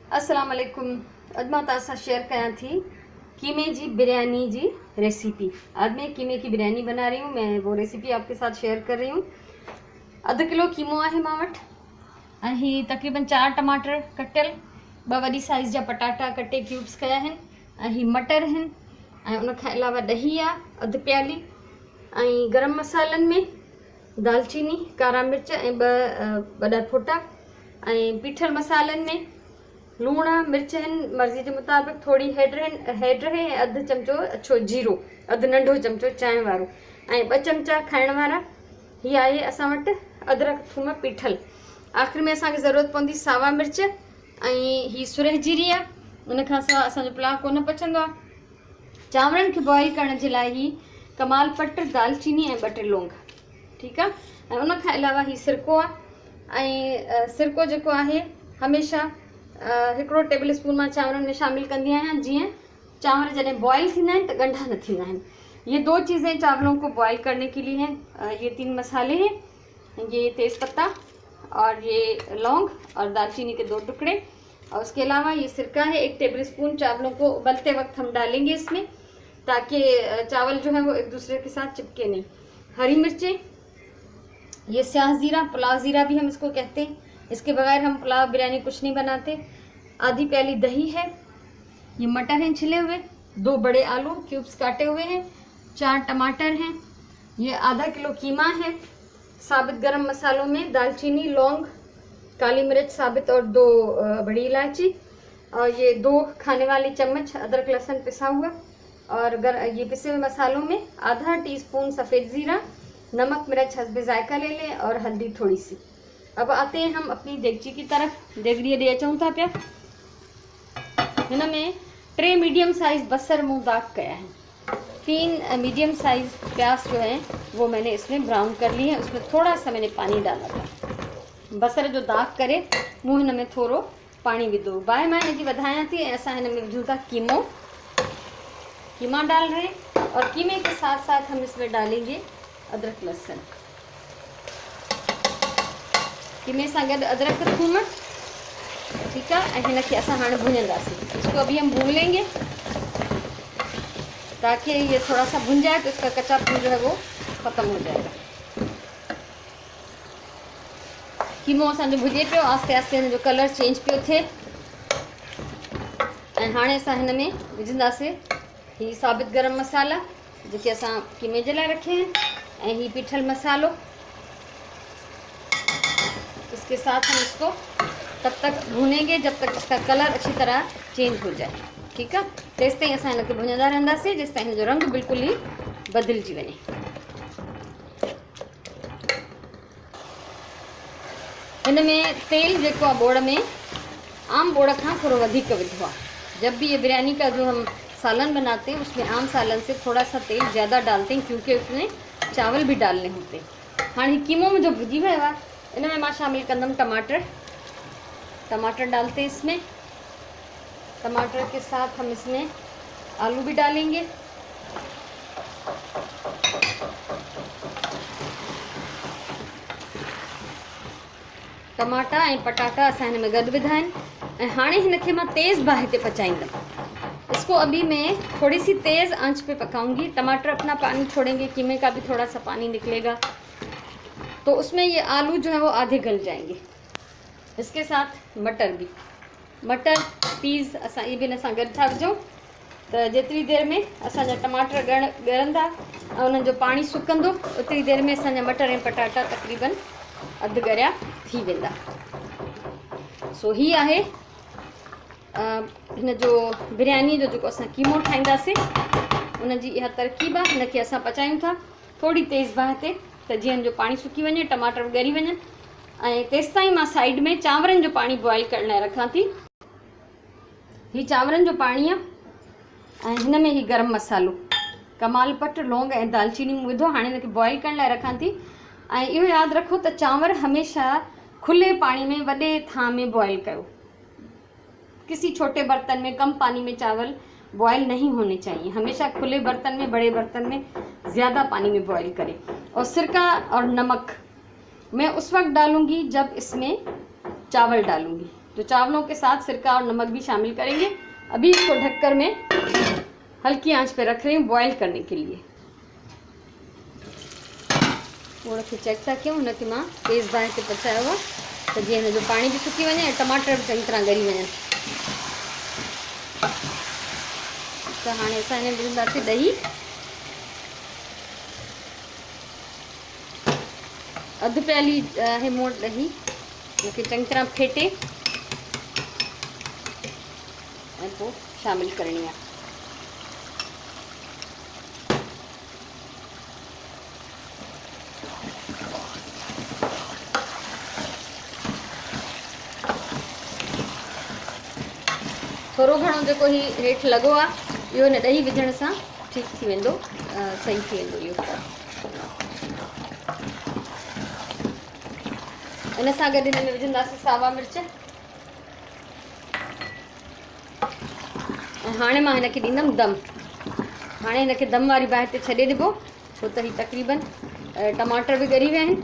अस्सलाम वालेकुम। अॼु मां तव्हां सां शेयर कयां थी कीमे जी बिरयानी जी रेसिपी। आज मैं कीमे की बिरयानी बना रही हूँ। मैं वो रेसिपी आपके साथ शेयर कर रही हूँ। अधु किलो कीमो आहे मां वटि, ऐं तक़रीबन 4 टमाटर कटियल, 2 वॾी साइज़ जा पटाटा कटे क्यूब्स कया आहिनि, ऐं मटर आहिनि, ऐं उनखां अलावा ॾही आहे अधु प्याली, ऐं गरम मसालनि में दालचीनी, कारा मिर्च ऐं 2 वॾा फोटा, ऐं पीठल मसालनि में लूण मिर्च आहिनि मर्ज़ी जे मुताबिक़, थोड़ी हेड है, अधु चमचो अछो जीरो, अधु नंढो चमचो चांहि वारो, ऐं 2 चमचा खाइण वारा। हीअ आहे असां वटि अदरक थूम पीठल। आख़िर में असांखे ज़रूरत पवंदी सावा मिर्च, ऐं हीअ सुरह जीरी आहे, उनखां सवाइ असांजो पुलाउ कोन पचंदो आहे। चांवरनि खे बॉइल करण जे लाइ ही कमाल पट, दालचीनी ऐं 2 टे लौंग, ठीकु आहे। ऐं उनखां अलावा हीअ सिरको आहे, ऐं सिरको जेको आहे हमेशह 1 टेबल स्पून मां चांवरनि में शामिल कंदी आहियां, जीअं चांवर जॾहिं बॉइल थींदा आहिनि त ॻंढा न थींदा आहिनि। ये 2 चीज़ें चावलों को बॉईल करने के लिए हैं। ये 3 मसाले हैं, ये तेज़पत्ता और ये लौंग और दालचीनी के 2 टुकड़े, और उसके अलावा ये सिरका है 1 टेबल स्पून। चावलों को उबलते वक्त हम डालेंगे इसमें, ताकि चावल जो है वो एक दूसरे के साथ चिपके नहीं। हरी मिर्चें, ये स्याह ज़ीरा, पुलाव ज़ीरा भी हम इसको कहते हैं, इसके बगैर हम पुलाव बिरयानी कुछ नहीं बनाते। आधी प्याली दही है, ये मटर हैं छिले हुए, 2 बड़े आलू क्यूब्स काटे हुए हैं, 4 टमाटर हैं, ये आधा किलो कीमा है। साबित गरम मसालों में दालचीनी, लौंग, काली मिर्च साबित और 2 बड़ी इलायची, और ये 2 खाने वाली चम्मच अदरक लहसुन पिसा हुआ, और ये पिसे हुए मसालों में आधा टीस्पून सफ़ेद ज़ीरा, नमक मिर्च हस्बे जायका ले लें, और हल्दी थोड़ी सी। अब आते हैं हम अपनी देगची की तरफ। देगड़ी ॾे अचूं था पिया। इनमें 3 मीडियम साइज़ बसर मूँ दाग कया है, 3 मीडियम साइज़ प्याज जो है वो मैंने इसमें ब्राउन कर ली है। उसमें थोड़ा सा मैंने पानी डाला था। बसर जो दाग करे मूँ हिन में थोड़ो पानी विधो। बाय मां हिनजी वधायां थी, ऐं असां हिन में विझूं था कीमा डाल रहे हैं, और कीमे के साथ साथ हम इसमें डालेंगे अदरक लहसुन। कीमे सां गॾु अदरक थूम, ठीक है। हिन खे असां हाणे भुञंदासीं। इसको अभी हम भून लेंगे, ताकि ये थोड़ा सा भुन जाए तो इसका कच्चापन जो है वो ख़त्म हो जाएगा। कीमो असांजो भुजे पियो, आस्ते आस्ते हिन जो कलर चेंज पियो थिए, ऐं हाणे असां हिन में विझंदासीं ही साबित गरम मसाला जेके असां कीमे जे लाइ रखे हैं, ऐं ही पीठल मसालो। इसके साथ हम इसको तब तक भूनेंगे जब तक इसका कलर अच्छी तरह चेंज हो जाए, ठीक है। तेसि ताईं असां हिनखे भुञंदा रहंदासीं जेसि ताईं हिन जो रंग बिल्कुल ही बदिलजी वञे। हिन में तेल जेको आहे बोड़ में आम बोड़ खां थोड़ा वधीक विधो आहे। जब भी ये बिरयानी का जो हम सालन बनाते हैं उसमें आम सालन से थोड़ा सा तेल ज़्यादा डालते हैं, क्योंकि उसमें चावल भी डालने होते हैं। हाँ, कीमो में जो भुजी वियो आहे इनमें मां शामिल कंदम टमाटर डालते हैं इसमें। टमाटर के साथ हम इसमें आलू भी डालेंगे, टमाटा ऐं पटाटा असां हिन में गॾु विधा आहिनि, ऐं हाणे हिनखे मां तेज़ बाहि ते पचाईंदमि। इसको अभी मैं थोड़ी सी तेज़ आंच पे पकाऊंगी। टमाटर अपना पानी छोड़ेंगे, कीमे का भी थोड़ा सा पानी निकलेगा, तो उसमें ये आलू जो है वो आधे गल जाएंगे। इसके साथ मटर पीस असां ये भी असां गॾु था विझूं, त जेतिरी देर में असांजा टमाटर ॻरंदा ऐं उन्हनि जो पाणी सुकंदो, ओतिरी देर में असांजा मटर ऐं पटाटा तक़रीबन अधु ॻरिया थी वेंदा। सो ही आहे हिन जो बिरयानी जो जेको असां कीमो ठाहींदासीं उनजी इहा तरकीब आहे। हिनखे असां पचायूं था थोड़ी तेज़ बाहि ते, त जीअं जो पाणी सुकी वञे, टमाटर ॻरी वञनि, ऐं तेसि ताईं मां साइड में चांवरनि जो पाणी बॉइल करण लाइ रखां थी। ही चांवरनि जो पाणी आहे, ऐं हिन में ही गरम मसालो, कमाल पट, लौंग ऐं दालचीनी विधो। हाणे हिनखे बॉइल करण लाइ रखां थी। ऐं इहो यादि रखो त चांवर हमेशह खुले पानी में, वॾे थां में बॉइल कयो। किसी छोटे बर्तन में, कम पानी में चावल बॉयल नहीं होने चाहिए। हमेशा खुले बर्तन में, बड़े बर्तन में ज़्यादा पानी में बॉयल करें। और सिरका और नमक मैं उस वक्त डालूँगी जब इसमें चावल डालूँगी, जो चावलों के साथ सिरका और नमक भी शामिल करेंगे। अभी इसको ढककर मैं हल्की आंच पे रख रही हूँ बॉईल करने के लिए। थोड़ा सी चेक था क्यों हुनखे मां तेज़ बाहि ते पचायो आहे त जीअं हिन जो पाणी बि सुकी वञे ऐं टमाटर बि चङी तरह ॻरी वञनि। त हाणे असां हिन में विझंदासीं ॾही, अधु प्याली आहे मूं वटि ॾही, हुनखे चङी तरह फेटे ऐं पोइ शामिल करणी आहे। थोरो घणो जेको ही हेठि लॻो आहे इहो हिन ॾही विझण सां ठीकु थी वेंदो, सही थी वेंदो इहो। इन सां गॾु हिन में विझंदासीं सावा मिर्च ऐं हाणे मां हिनखे ॾींदमि दम। हाणे हिनखे दम वारी बाहि ते छॾे ॾिबो छो त ही तक़रीबन टमाटर बि ॻरी विया आहिनि,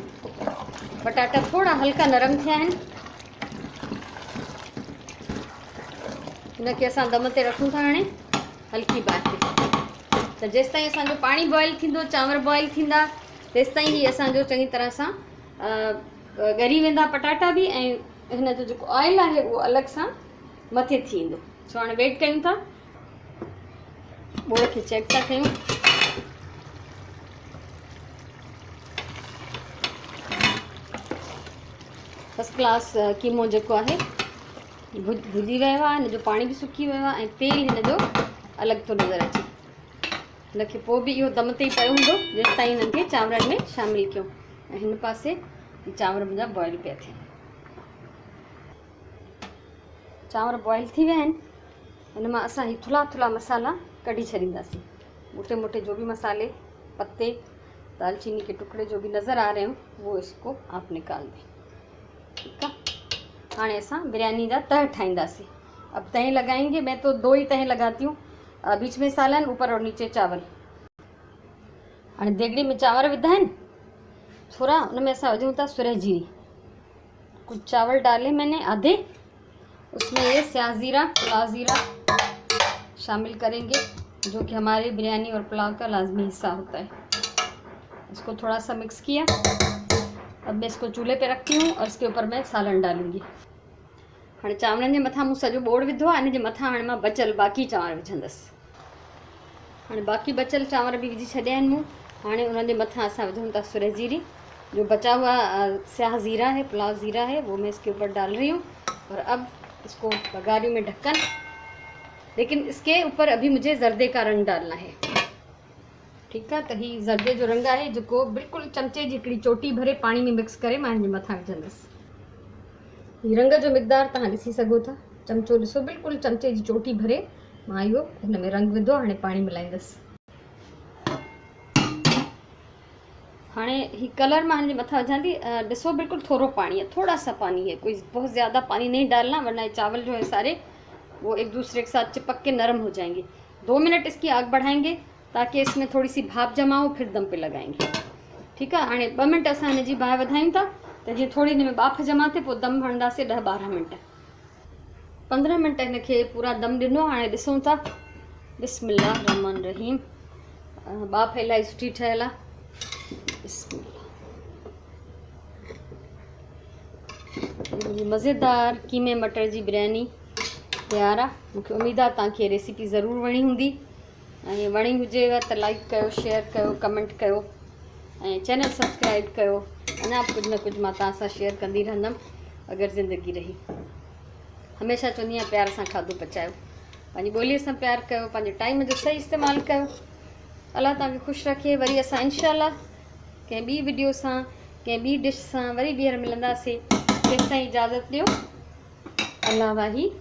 पटाटा थोड़ा हल्का नरम थिया आहिनि। हिनखे असां दम ते रखूं था हाणे हल्की बाहि ते। त जेसिताईं असांजो पाणी बॉइल थींदो, चांवर बॉइल थींदा, तेसिताईं ही असांजो चङी तरह सां ॻरी वेंदा पटाटा बि ऐं हिन जो जेको ऑयल आहे उहो अलॻि सां मथे थी ईंदो। सो हाणे वेट कयूं था, ॿोड़ खे चेक था कयूं। फर्स्ट क्लास कीमो जेको आहे भुॼी वियो आहे, हिन जो पाणी बि सुकी वियो आहे ऐं तेल हिन जो अलॻि थो नज़र अचे। हिनखे पोइ बि इहो दम ते ई पियो हूंदो जेसिताईं हिननि खे चांवरनि में शामिलु कयूं। ऐं हिन पासे चांवर मुंहिंजा बॉइल पिया थियनि। चांवर बॉइल थी विया आहिनि। हिन मां असां ही थुल्हा थुल्हा मसाला कढी छॾींदासीं। मोटे मोटे जो भी मसाले, पत्ते, दालचीनी के टुकड़े जो भी नज़र आ रहे हो वो इसको आप निकाल दें। ठीक है। हाणे असां बिरयानी जा तह ठाहींदासीं। अब तह लगाएंगे, मैं तो 2 ही तह लगाती हूँ, बीच में सालन, ऊपर और नीचे चावल। हाणे देगड़ी में चावल विधा आहिनि थोड़ा, उनमें असां विझूं था सुरह जीरी। कुछ चावल डाले मैंने आधे, उसमें ये स्याह ज़ीरा, पुलाव ज़ीरा शामिल करेंगे जो कि हमारे बिरयानी और पुलाव का लाजमी हिस्सा होता है। इसको थोड़ा सा मिक्स किया। अब मैं इसको चूल्हे पे रखती हूँ और इसके ऊपर मैं सालन डालूंगी। हाणे चांवरनि जे मथां मूं सॼो ॿोड़ विधो आहे, इन जे मथां हाणे मां बचल बाक़ी चांवर विझंदसि। हाणे बाक़ी बचल चांवर भी विझी छॾिया आहिनि मूं। हाणे उन्हनि जे मथां असां विझूं था सुरह जीरी, जो बचा हुआ स्याह ज़ीरा है, पुलाव ज़ीरा है, वो मैं इसके ऊपर डाल रही हूँ। और अब इसको बघारी में ढक्कन, लेकिन इसके ऊपर अभी मुझे जर्दे का रंग डालना है। ठीक है। तो ही जर्दे जो रंग है जो बिल्कुल चमचे जी हिकिड़ी चोटी भरे पानी में मिक्स करे मां हिन जे मथां विझंदसि। ही रंग जो मिक़दार तव्हां ॾिसी सघो था, चमचो ॾिसो बिल्कुल चमचे जी चोटी भरे मां इहो हिन में रंग विधो। हाणे पानी मिलाईंदसि। हाणे ही कलर मां हिन जे मथां विझां थी। ॾिसो बिल्कुल थोड़ो पानी है, थोड़ा सा पानी है, कोई बहुत ज़्यादा पानी नहीं डालना वरना ये चावल जो है सारे वो एक दूसरे के साथ चिपक के नरम हो जाएंगे। 2 मिनट इसकी आग बढ़ाएंगे ताकि इसमें थोड़ी सी भाप जमा हो, फिर दम पे लगाएंगे। ठीक है। हाणे 2 मिनट असां हिन जी बाहि वधायूं था त जीअं थोड़ी हिन में बाफ़ जमा थिए, पोइ दम हणंदासीं 10-12 मिनट। 15 मिनट हिनखे पूरा दम ॾिनो। हाणे ॾिसूं था। बिस्मिल्लाह रहमान रहीम। बाफ़ इलाही सुठी ठहियल आहे। बिस्मिल्लाह। मज़ेदार कीमे मटर जी बिरयानी तैयार आहे। मूंखे उम्मीद आहे तव्हांखे रेसिपी ज़रूरु वणी हूंदी ऐं वणी हुजेव त लाइक कयो, शेयर कयो, कमेंट कयो ऐं चैनल सब्सक्राइब कयो। अञा कुझु न कुझु मां तव्हां सां शेयर कंदी रहंदमि अगरि ज़िंदगी रही। हमेशह चवंदी आहियां प्यार सां खाधो पचायो, पंहिंजी ॿोलीअ सां प्यार कयो, पंहिंजे टाइम जो सही इस्तेमालु कयो। अल्लाह तव्हांखे ख़ुशि रखे। वरी असां इंशाअल्लाह कंहिं ॿी वीडियो सां, कंहिं ॿी डिश सां वरी ॿीहर मिलंदासीं। तेसिताईं इजाज़त ॾियो। अल्लाह वाही।